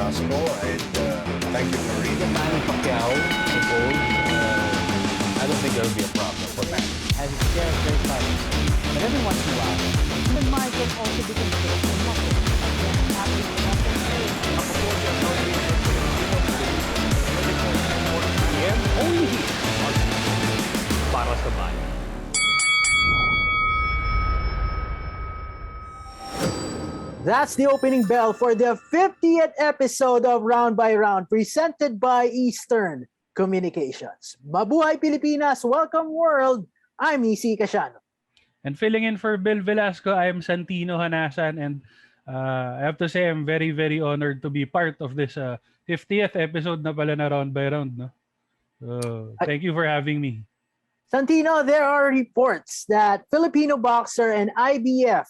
Velasco, and thank you for reading. Manny Pacquiao, I suppose, I don't think there'll be a problem for Manny. Has its share of great fights. But every once in a while, the mind can also be controlled and muscle. Only here para sa bayan. That's the opening bell for the 50th episode of Round by Round, presented by Eastern Communications. Mabuhay Pilipinas! Welcome world! I'm Isi Casiano. And filling in for Bill Velasco, I'm Santino Hanasan, and I have to say I'm very, very honored to be part of this 50th episode na pala na Round by Round. No? So, thank you for having me. Santino, there are reports that Filipino boxer and IBF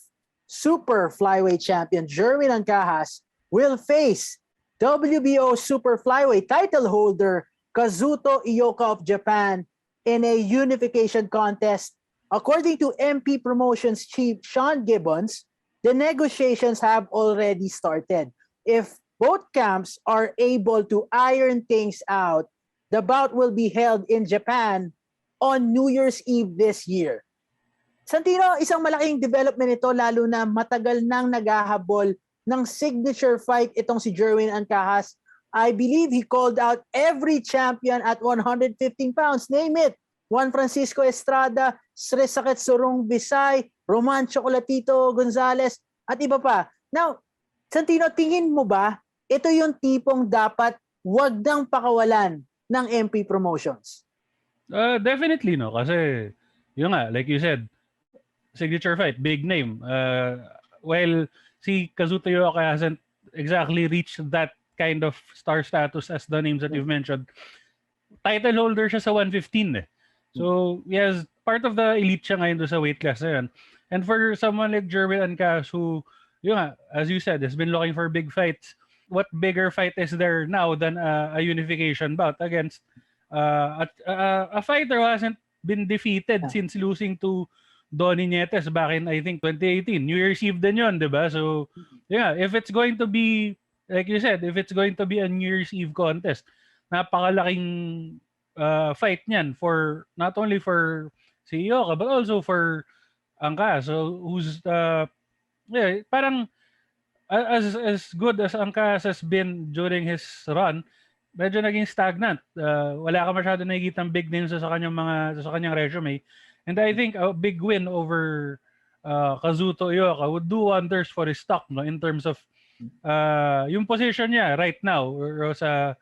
super flyweight champion Jerwin Lankajas will face WBO super flyweight title holder Kazuto Ioka of Japan in a unification contest. According to MP Promotions chief Sean Gibbons, the negotiations have already started. If both camps are able to iron things out, the bout will be held in Japan on New Year's Eve this year. Santino, isang malaking development ito lalo na matagal nang naghahabol ng signature fight itong si Jerwin Lankajas. I believe he called out every champion at 115 pounds. Name it. Juan Francisco Estrada, Sresaket Surong Bisay, Roman Chocolatito Gonzalez, at iba pa. Now, Santino, tingin mo ba ito yung tipong dapat wag nang pakawalan ng MP Promotions? Definitely, no? Kasi, yun nga, like you said, signature fight, big name. While si Kazuto Ioka hasn't exactly reached that kind of star status as the names that you've mentioned, title holder siya sa 115 eh. So, yes, part of the elite siya ngayon doon sa weight class na yan. And for someone like Jerwin Lankajas who, yun nga, as you said, has been looking for big fights, what bigger fight is there now than a unification bout against a fighter who hasn't been defeated since losing to Donnie Nietes back in, I think, 2018. New Year's Eve din yun, di ba? So, yeah, if it's going to be, like you said, if it's going to be a New Year's Eve contest, napakalaking fight niyan for, not only for si Ioka, but also for Angka. So, who's, yeah, parang, as good as Angkas has been during his run, medyo naging stagnant. Wala ka masyado nakikitang big names sa kanyang resume. And I think a big win over Kazuto Ioka would do wonders for his stock, no, in terms of yung position niya right now or sa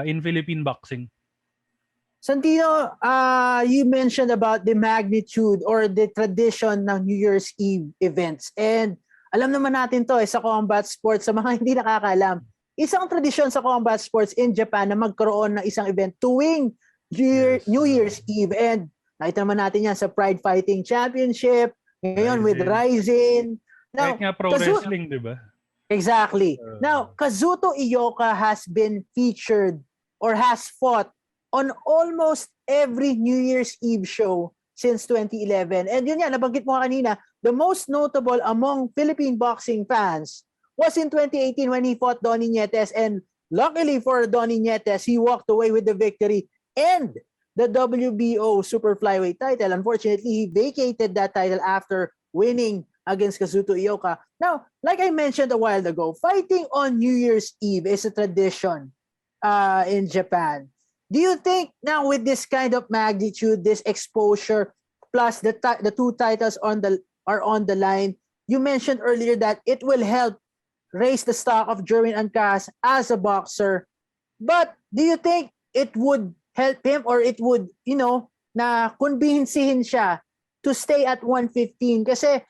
in Philippine boxing. Santino, you mentioned about the magnitude or the tradition ng New Year's Eve events. And alam naman natin to sa combat sports, sa mga hindi nakakaalam, isang tradisyon sa combat sports in Japan na magkaroon ng isang event tuwing New Year's Eve. And nakita naman natin yan sa Pride Fighting Championship, ngayon with Rising. Now, kahit nga pro wrestling, di ba? Exactly. Now, Kazuto Ioka has been featured or has fought on almost every New Year's Eve show since 2011. And yun yan, nabanggit mo kanina, the most notable among Philippine boxing fans was in 2018 when he fought Donnie Nietes. And luckily for Donnie Nietes, he walked away with the victory and the WBO super flyweight title. Unfortunately, he vacated that title after winning against Kazuto Ioka. Now, like I mentioned a while ago, fighting on New Year's Eve is a tradition in Japan. Do you think now with this kind of magnitude, this exposure, plus the two titles are on the line, you mentioned earlier that it will help raise the stock of Jerwin Lankajas as a boxer. But do you think it would help him or it would, na kumbinsihin siya to stay at 115? Kasi,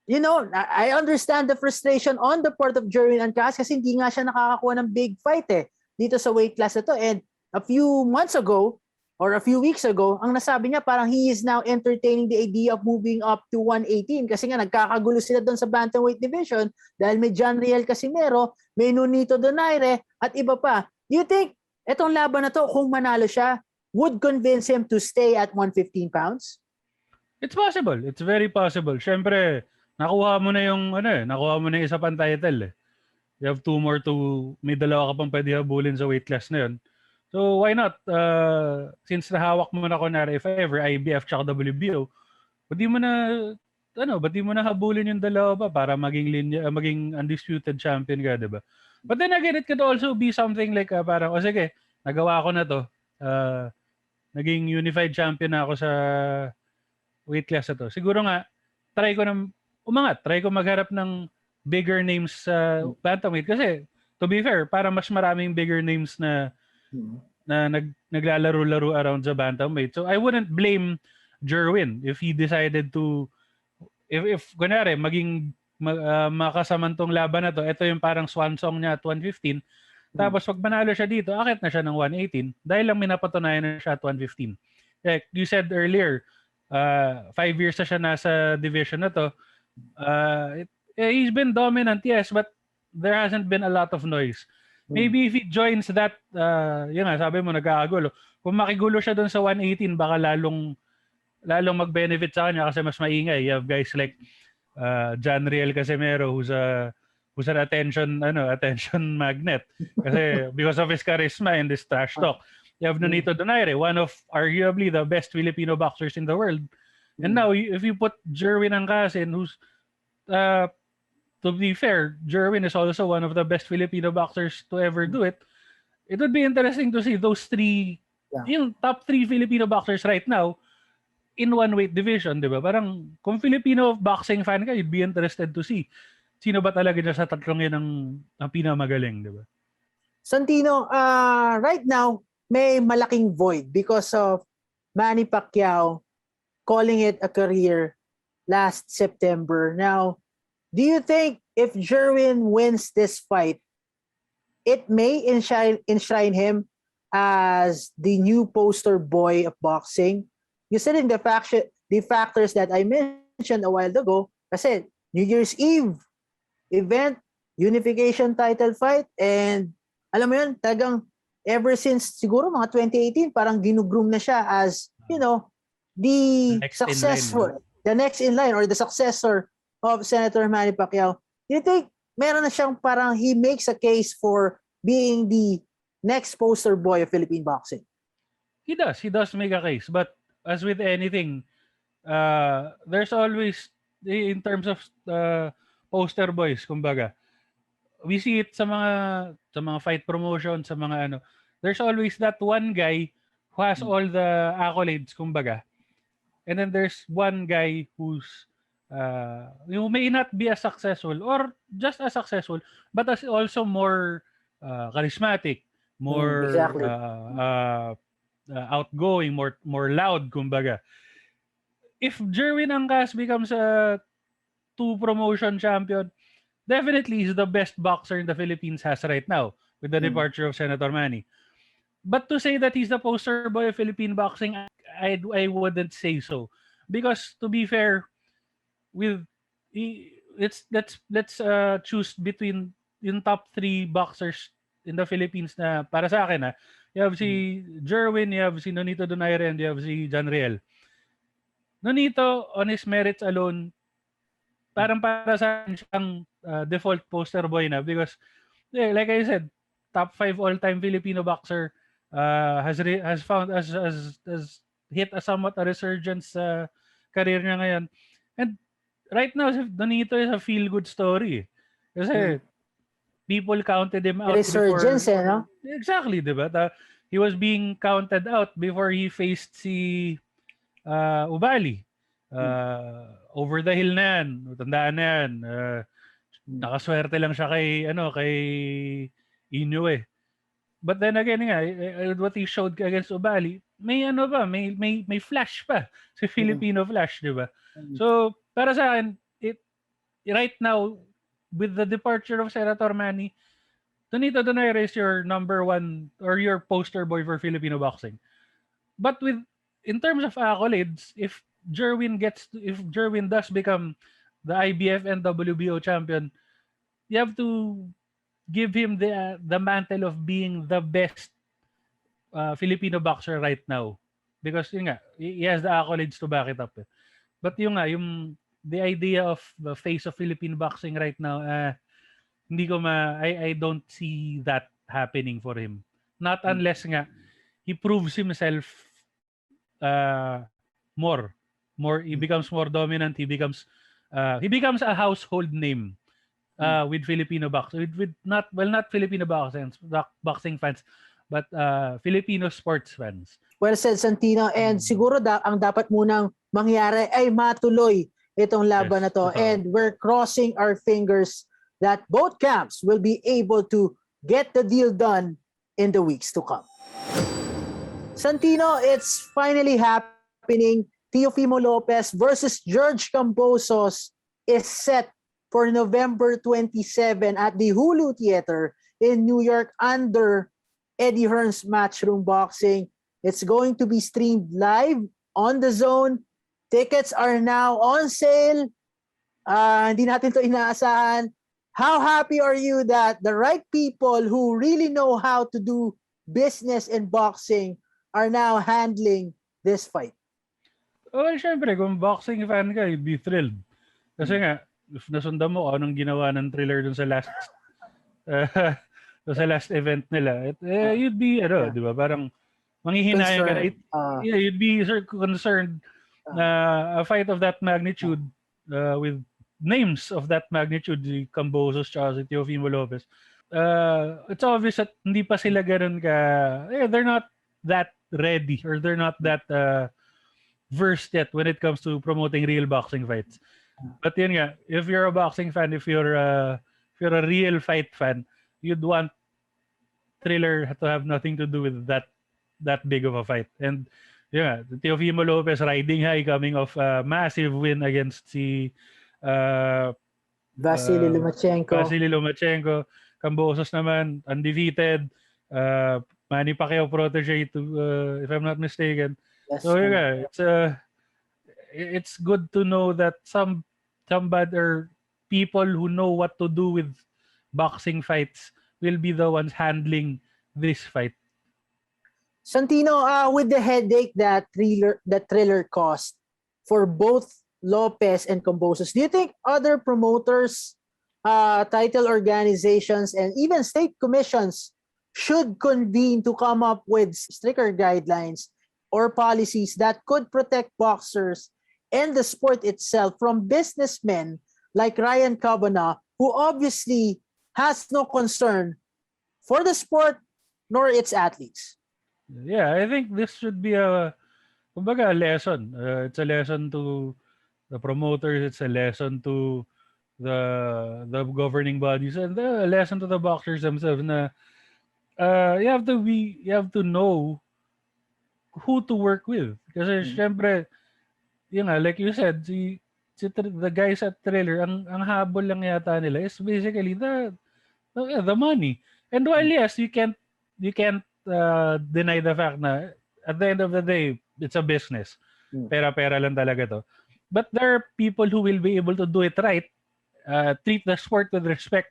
I understand the frustration on the part of Jerwin Lankajas kasi hindi nga siya nakakakuha ng big fight dito sa weight class na to. And a few months ago or a few weeks ago, ang nasabi niya parang he is now entertaining the idea of moving up to 118 kasi nga nagkakagulo sila doon sa bantamweight division dahil may John Riel Casimero, may Nonito Donaire at iba pa. Do you think etong laban na to, kung manalo siya, would convince him to stay at 115 pounds? It's possible. It's very possible. Siyempre, nakuha mo na yung isa pang title eh. You have 2 more to, may dalawa ka pang pwede habulin sa weight class na yun. So why not? Since nahawak mo na kunwari, if ever, IBF tsaka WBO, ba't di mo na habulin yung dalawa pa para maging undisputed champion ka, diba? But then again, it could also be something like parang, sige, nagawa ko na to. Naging unified champion na ako sa weight class na to. Siguro nga, try ko magharap ng bigger names sa bantamweight kasi to be fair, para mas maraming bigger names na naglalaro-laro around sa bantamweight. So I wouldn't blame Jerwin if he decided to if kunwari makasamantong laban na to, ito yung parang swan song niya at 115. Tapos pag manalo siya dito, akit na siya ng 118 dahil lang minapatunayan na siya at 115. Like you said earlier, 5 years na siya nasa division na to. He's been dominant, yes, but there hasn't been a lot of noise. Maybe if he joins that, yun nga, sabi mo, nagkakagulo. Kung makigulo siya doon sa 118, baka lalong mag-benefit sa kanya kasi mas maingay. You have guys like John Riel Casimero who's an attention magnet. Kasi because of his charisma and his trash talk. You have Nonito Donaire, one of arguably the best Filipino boxers in the world. And now, if you put Jerwin Angkasin, who's to be fair, Jerwin is also one of the best Filipino boxers to ever do it. It would be interesting to see those three, yung top 3 Filipino boxers right now in one weight division, di ba? Parang kung Filipino boxing fan ka, you'd be interested to see sino ba talaga dyan sa tatlong yun ang pinamagaling, di ba? Santino, right now, may malaking void because of Manny Pacquiao calling it a career last September. Now, do you think if Jerwin wins this fight, it may enshrine him as the new poster boy of boxing? Considering the factors that I mentioned a while ago, kasi New Year's Eve event, unification title fight, and alam mo yun, talagang ever since siguro mga 2018, parang ginugroom na siya as, the next in line or the successor of Senator Manny Pacquiao. Do you think meron na siyang parang he makes a case for being the next poster boy of Philippine boxing? He does make a case, but as with anything, there's always, in terms of poster boys, kumbaga, we see it sa mga fight promotion, sa mga there's always that one guy who has all the accolades, kumbaga. And then there's one guy who's who may not be as successful or just as successful, but as also more charismatic, more Exactly. outgoing, more loud, kumbaga. If Jerwin Angkas becomes a 2 promotion champion, definitely he's the best boxer in the Philippines has right now with the departure of Senator Manny. But to say that he's the poster boy of Philippine boxing, I wouldn't say so, because to be fair, let's choose between yung top 3 boxers in the Philippines na para sa akin you have si Jerwin, you have si Nonito Donaire, and you have si John Riel. Nonito, on his merits alone, parang para sa akin siyang default poster boy na, because like I said, top 5 all-time Filipino boxer, has hit a somewhat a resurgence sa career niya ngayon. And right now, Donito is a feel-good story. Kasi people counted him out Resurgence, before. no? Exactly, di ba? He was being counted out before he faced si Ubali. Over the hill na yan. Tandaan na yan. Nakaswerte lang siya kay Inoue. But then again what he showed against Ubali, may may flash pa. Si Filipino flash, di ba? So, para sa akin, right now, with the departure of Senator Manny, Tonito Donaire is your number 1 or your poster boy for Filipino boxing. But in terms of accolades, if Jerwin does become the IBF and WBO champion, you have to give him the mantle of being the best Filipino boxer right now, because he has the accolades to back it up. But the idea of the face of Philippine boxing right now, I don't see that happening for him. Not unless nga he proves himself uh, more. He becomes more dominant. He becomes a household name with Filipino boxing, with not Filipino boxing fans, but Filipino sports fans. Well said, Santino. And siguro ang dapat munang mangyari ay matuloy itong laban Yes, na to. totoo. And we're crossing our fingers that both camps will be able to get the deal done in the weeks to come. Santino, it's finally happening. Teofimo Lopez versus George Camposos is set for November 27 at the Hulu Theater in New York under Eddie Hearn's Matchroom Boxing. It's going to be streamed live on the Zone. Tickets are now on sale. Hindi natin to inaasahan. How happy are you that the right people who really know how to do business in boxing are now handling this fight? Well, syempre, kung boxing fan ka, you'd be thrilled. Kasi nga, if nasundan mo anong ginawa ng Thriller dun sa last sa last event nila, you'd be, di ba, parang manghihinayang ka na. You'd be concerned na a fight of that magnitude with names of that magnitude, si Cambosos tsaka si Teofimo Lopez. It's obvious that hindi pa sila ganun they're not that ready or they're not that versed yet when it comes to promoting real boxing fights. But yun nga, if you're a boxing fan, if you're a real fight fan, you'd want Thriller to have nothing to do with that big of a fight. And yeah, Teofimo Lopez riding high, coming off a massive win against si Vasily Lomachenko. Cambosos naman undefeated. Manny Pacquiao protege if I'm not mistaken. Yes, so yeah, it's good to know that somebody or people who know what to do with boxing fights will be the ones handling this fight. Santino, with the headache that Thriller caused for both Lopez and Cambosos, do you think other promoters, title organizations, and even state commissions should convene to come up with stricter guidelines or policies that could protect boxers and the sport itself from businessmen like Ryan Cavanagh, who obviously has no concern for the sport nor its athletes? Yeah, I think this should be a lesson. It's a lesson to the promoters. It's a lesson to the governing bodies, and a lesson to the boxers themselves. Na you have to know who to work with. Kasi syempre, yun nga, like you said, the guys at Thriller, ang habol lang yata nila is basically the money. And while yes, you can't deny the fact na at the end of the day, it's a business. Pera-pera lang talaga to. But there are people who will be able to do it right, treat the sport with respect,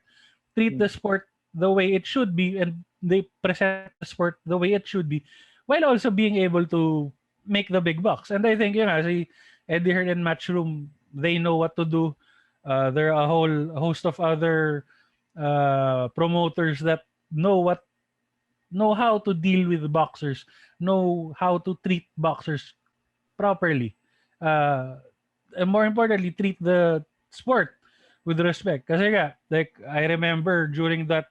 treat the sport the way it should be, and they present the sport the way it should be, while also being able to make the big bucks. And I think, si Eddie Hearn and Matchroom, they know what to do. There are a whole host of other promoters that know how to deal with boxers, know how to treat boxers properly. And more importantly, treat the sport with respect. Kasi like I remember during that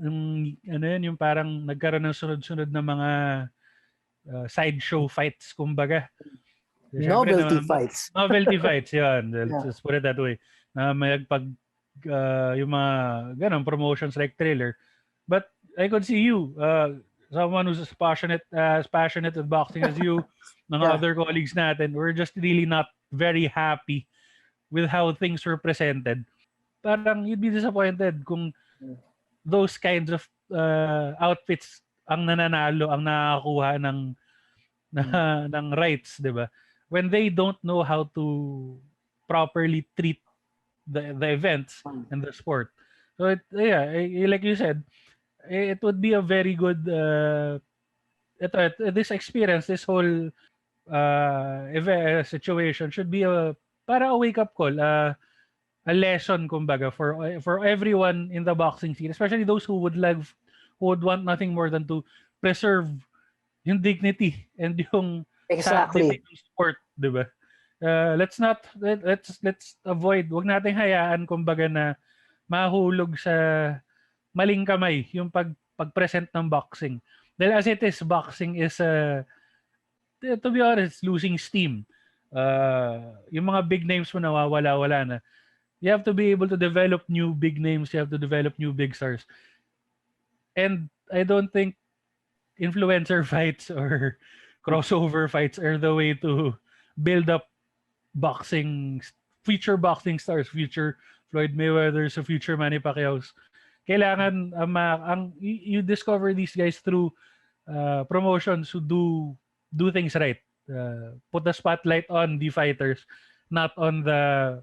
yung parang nagkaroon ng sunod-sunod na mga sideshow fights, kumbaga. Novelty fights. Novelty fights, yan. Let's put it that way. Na may yung mga ganun promotions like Thriller. But I could see you, someone who's as passionate with boxing as you, mga other colleagues natin, we're just really not very happy with how things were presented. Parang you'd be disappointed kung those kinds of outfits ang nananalo, ang nakakuha ng rights, di ba? When they don't know how to properly treat the events and the sport. So like you said, it would be a very good this experience, this whole situation should be para a wake up call. a lesson kumbaga for everyone in the boxing scene, especially those who would want nothing more than to preserve yung dignity and yung sanctity Exactly. ng sport, 'di ba? Let's avoid, wag nating hayaan kumbaga na mahulog sa maling kamay yung pag-present ng boxing. Dahil as it is, boxing is to be honest, losing steam. Yung mga big names mo nawawala-wala na. You have to be able to develop new big names. You have to develop new big stars. And I don't think influencer fights or crossover fights are the way to build up future boxing stars, future Floyd Mayweathers, future Manny Pacquiaos. Kailangan you discover these guys through promotions who do things right. Put the spotlight on the fighters, not on the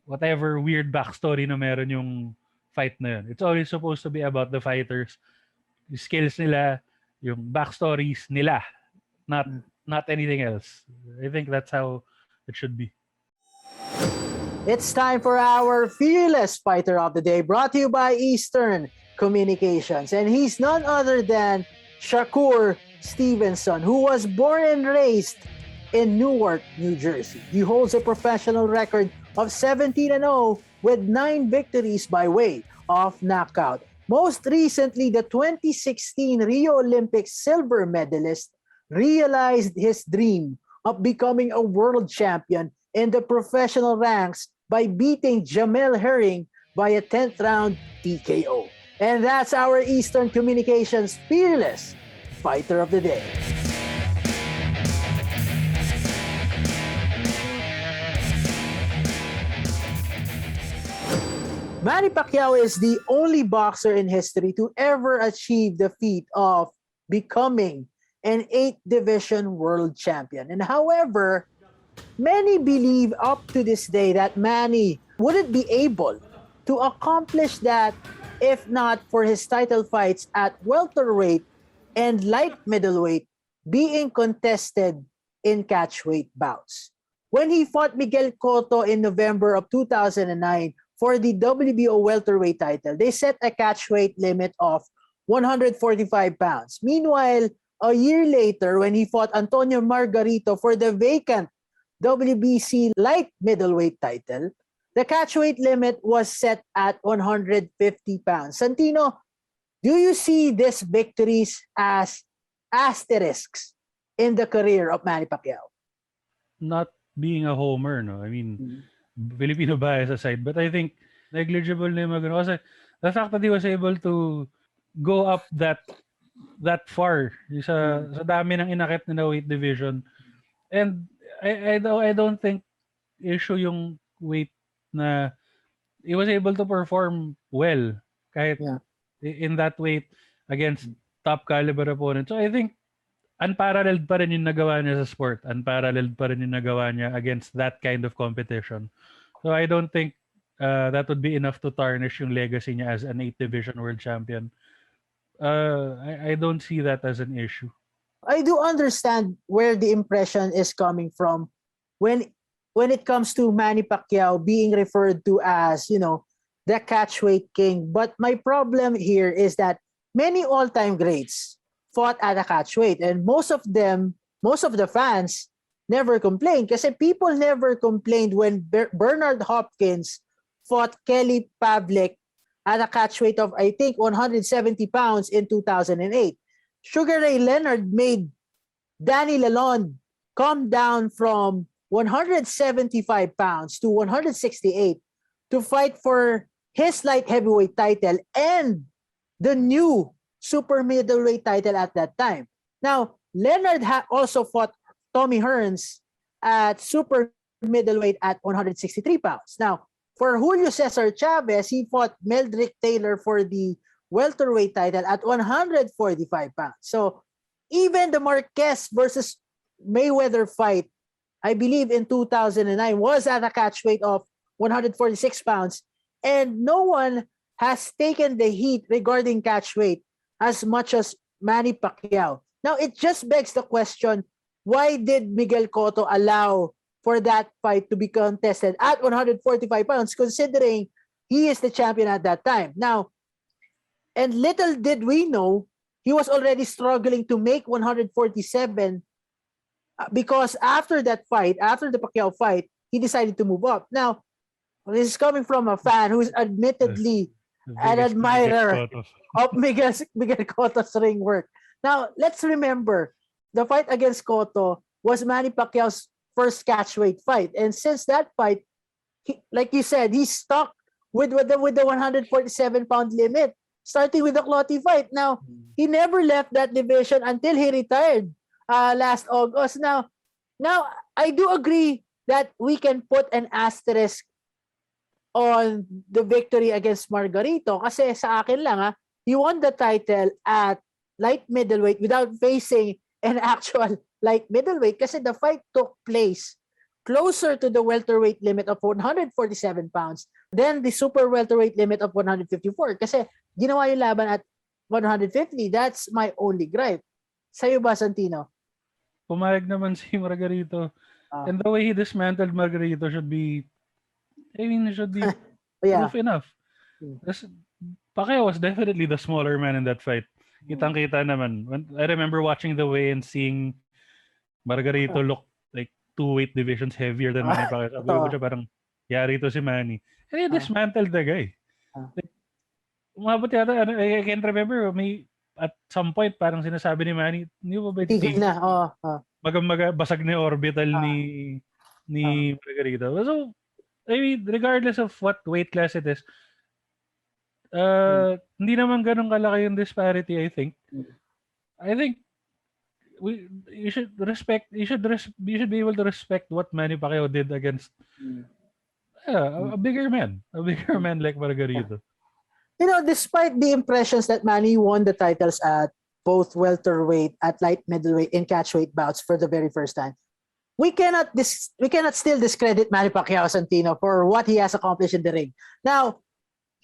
whatever weird backstory na meron yung fight na yun. It's always supposed to be about the fighters, yung skills nila, yung backstories nila, not anything else. I think that's how it should be. It's time for our Fearless Fighter of the Day, brought to you by Eastern Communications. And he's none other than Shakur Stevenson, who was born and raised in Newark, New Jersey. He holds a professional record of 17-0 with 9 victories by way of knockout. Most recently, the 2016 Rio Olympics silver medalist realized his dream of becoming a world champion in the professional ranks by beating Jamel Herring by a 10th round TKO. And that's our Eastern Communications Fearless Fighter of the Day. Manny Pacquiao is the only boxer in history to ever achieve the feat of becoming an 8th division world champion. And however, many believe up to this day that Manny wouldn't be able to accomplish that if not for his title fights at welterweight and light middleweight being contested in catchweight bouts. When he fought Miguel Cotto in November of 2009 for the WBO welterweight title, they set a catchweight limit of 145 pounds. Meanwhile, a year later, when he fought Antonio Margarito for the vacant WBC light middleweight title, the catchweight limit was set at 150 pounds. Santino, do you see these victories as asterisks in the career of Manny Pacquiao? Not being a homer, no? I mean, Filipino bias aside, but I think negligible na yung mga ganun. Kasi the fact that he was able to go up that far sa dami ng inakit na weight division, and I don't think issue yung weight na he was able to perform well kahit in that weight against top caliber opponents. So I think unparalleled pa rin yung nagawa niya sa sport. Unparalleled pa rin yung nagawa niya against that kind of competition. So I don't think that would be enough to tarnish yung legacy niya as an 8th division world champion. I don't see that as an issue. I do understand where the impression is coming from when it comes to Manny Pacquiao being referred to as, the Catchweight King. But my problem here is that many all-time greats fought at a catchweight, and most of the fans never complained kasi people never complained when Bernard Hopkins fought Kelly Pavlik at a catchweight of, I think, 170 pounds in 2008. Sugar Ray Leonard made Danny Lalonde come down from 175 pounds to 168 to fight for his light heavyweight title and the new super middleweight title at that time. Now, Leonard also fought Tommy Hearns at super middleweight at 163 pounds. Now, for Julio Cesar Chavez, he fought Meldrick Taylor for the welterweight title at 145 pounds. So, even the Marquez versus Mayweather fight, I believe in 2009, was at a catchweight of 146 pounds. And no one has taken the heat regarding catchweight as much as Manny Pacquiao. Now, it just begs the question, why did Miguel Cotto allow for that fight to be contested at 145 pounds, considering he is the champion at that time. Now, and little did we know, he was already struggling to make 147 because after that fight, after the Pacquiao fight, he decided to move up. Now, this is coming from a fan who's admittedly an admirer of Miguel Cotto's ring work. Now, let's remember, the fight against Cotto was Manny Pacquiao's first catchweight fight. And since that fight, like you said, he's stuck with the 147-pound limit, starting with the Clottey fight. Now, he never left that division until he retired last August. Now, I do agree that we can put an asterisk on the victory against Margarito kasi sa akin lang, he won the title at light middleweight without facing an actual light middleweight kasi the fight took place closer to the welterweight limit of 147 pounds than the super welterweight limit of 154 kasi ginawa yung laban at 150. That's my only gripe. Sa'yo ba, Santino? Pumayag naman si Margarito. And the way he dismantled Margarito should be proof enough. Pacquiao was definitely the smaller man in that fight. Kitang-kita naman. I remember watching the weigh and seeing Margarito look like 2 weight divisions heavier than Manny Pacquiao. Sabi ko siya parang, yari to si Manny. And he dismantled the guy. Like, umabot yata, I can't remember, at some point parang sinasabi ni Manny, hindi mo ba tigil na, basag na yung orbital ni Margarito. So, I mean, regardless of what weight class it is, hindi naman ganun kalaki yung disparity, I think. I think you should be able to respect what Manny Pacquiao did against a bigger man like Margarito. Despite the impressions that Manny won the titles at both welterweight, at light middleweight, and catchweight bouts for the very first time, we cannot still discredit Manny Pacquiao, Santino, for what he has accomplished in the ring. Now,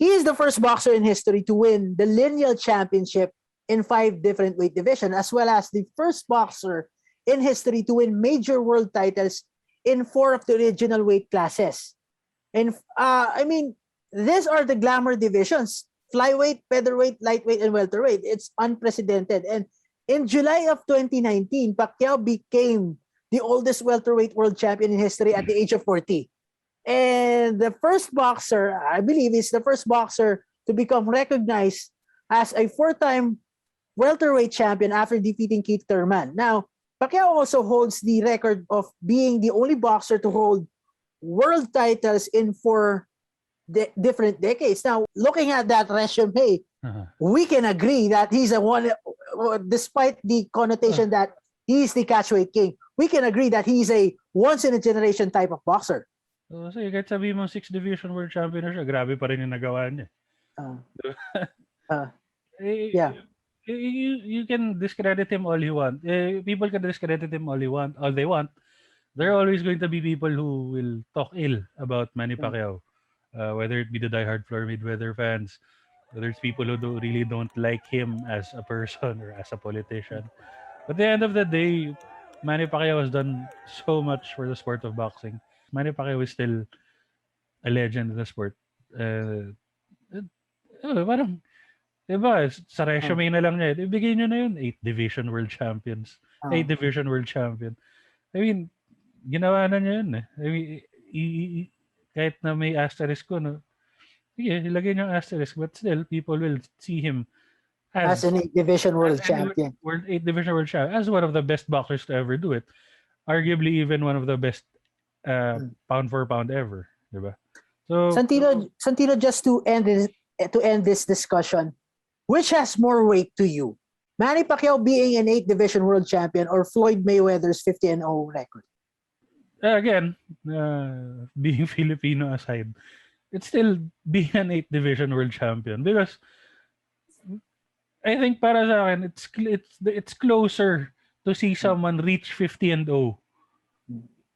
he is the first boxer in history to win the lineal championship in 5 different weight divisions, as well as the first boxer in history to win major world titles in 4 of the original weight classes. And I mean, these are the glamour divisions: flyweight, featherweight, lightweight, and welterweight. It's unprecedented. And in July of 2019, Pacquiao became the oldest welterweight world champion in history at the age of 40. And the first boxer, I believe, is the first boxer to become recognized as a 4-time welterweight champion after defeating Keith Thurman. Now, Pacquiao also holds the record of being the only boxer to hold world titles in 4 different decades. Now, looking at that resume, we can agree that he's a one, despite the connotation that he's the Catchweight King, we can agree that he's a once-in-a-generation type of boxer. So, kahit sabihin mo 6 division world champion na siya, grabe pa rin yung nagawa niya. Yeah. You can discredit him all you want. People can discredit him all they want. There are always going to be people who will talk ill about Manny Pacquiao. Whether it be the diehard Floyd Mayweather fans, whether it's people who really don't like him as a person or as a politician. But at the end of the day, Manny Pacquiao has done so much for the sport of boxing. Manny Pacquiao is still a legend in the sport. Parang, diba, sa resume na lang niya, ibigay nyo na yun, 8 division world champions. 8 division world champion. I mean, ginawa na niya yun eh. I mean, kahit na may asterisk ko, no? Sige, ilagay niyo ang asterisk, but still, people will see him as an 8 division world champion. 8 division world champion, as one of the best boxers to ever do it. Arguably, even one of the best pound for pound ever. Diba? So, Santino, just to end this discussion, which has more weight to you? Manny Pacquiao being an 8 division world champion or Floyd Mayweather's 50-0 record? Again, being Filipino aside, it's still being an 8 division world champion because I think para sa akin, it's closer to see someone reach 50-0,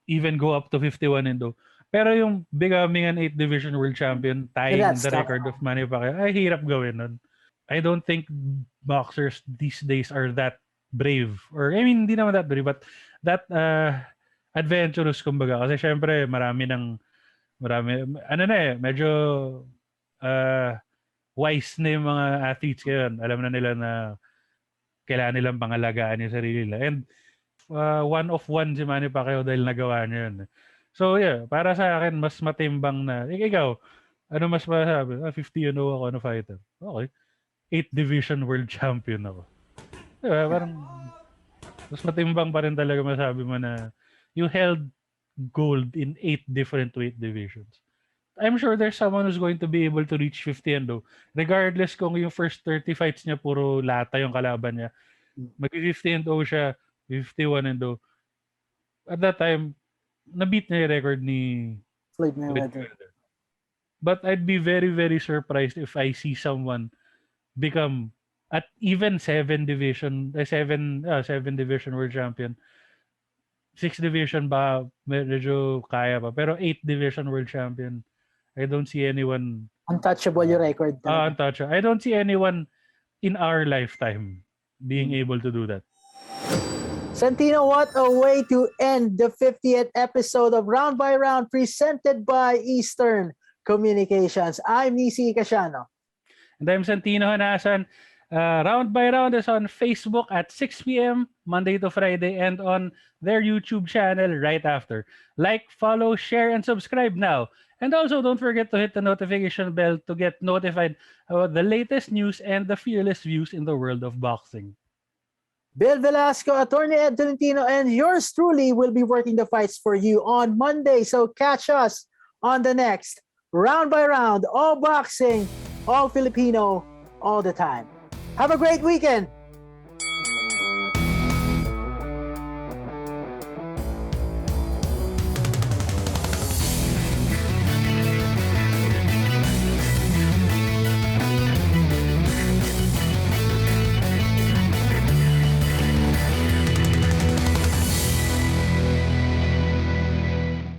even go up to 51-0. Pero yung becoming an 8 division world champion, tying the record of Manny Pacquiao, ay hirap gawin nun. I don't think boxers these days are that brave. Or, I mean, hindi naman that brave, but that adventurous kumbaga. Kasi syempre, medyo wise na yung mga athletes ngayon. Alam na nila na kailangan nilang pangalagaan yung sarili nila. And one of one si Manny Pacquiao dahil nagawa niya yun. So yeah, para sa akin, mas matimbang na. Ikaw, ano mas masabi? 50 ako na fighter. Okay. 8 division world champion ako. Diba? Parang mas matimbang pa rin talaga masabi mo na you held gold in 8 different weight divisions. I'm sure there's someone who's going to be able to reach 50 regardless kung yung first 30 fights niya puro lata yung kalaban niya. Mag-50 siya, 51 At that time, na-beat niya yung record ni Floyd Mayweather. But I'd be very, very surprised if I see someone become at even 7 division world champion. 6 division ba medyo kaya pa, pero 8 division world champion, I don't see anyone. Untouchable yung record. Untouchable. I don't see anyone in our lifetime being able to do that. Santino, what a way to end the 50th episode of Round by Round presented by Eastern Communications. I'm Nisi Casiano. And I'm Santino Hanasan. Round by Round is on Facebook at 6 p.m. Monday to Friday and on their YouTube channel right after. Like, follow, share, and subscribe now. And also, don't forget to hit the notification bell to get notified about the latest news and the fearless views in the world of boxing. Bill Velasco, Attorney Ed Tolentino, and yours truly will be working the fights for you on Monday. So catch us on the next Round by Round, all boxing, all Filipino, all the time. Have a great weekend.